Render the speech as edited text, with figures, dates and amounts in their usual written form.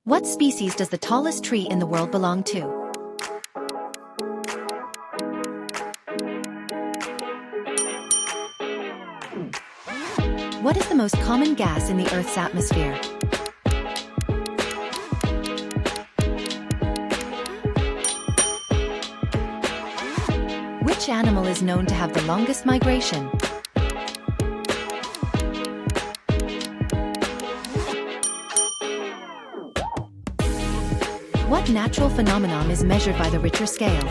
What species does the tallest tree in the world belong to? What is the most common gas in the Earth's atmosphere? Which animal is known to have the longest migration? What natural phenomenon is measured by the Richter scale?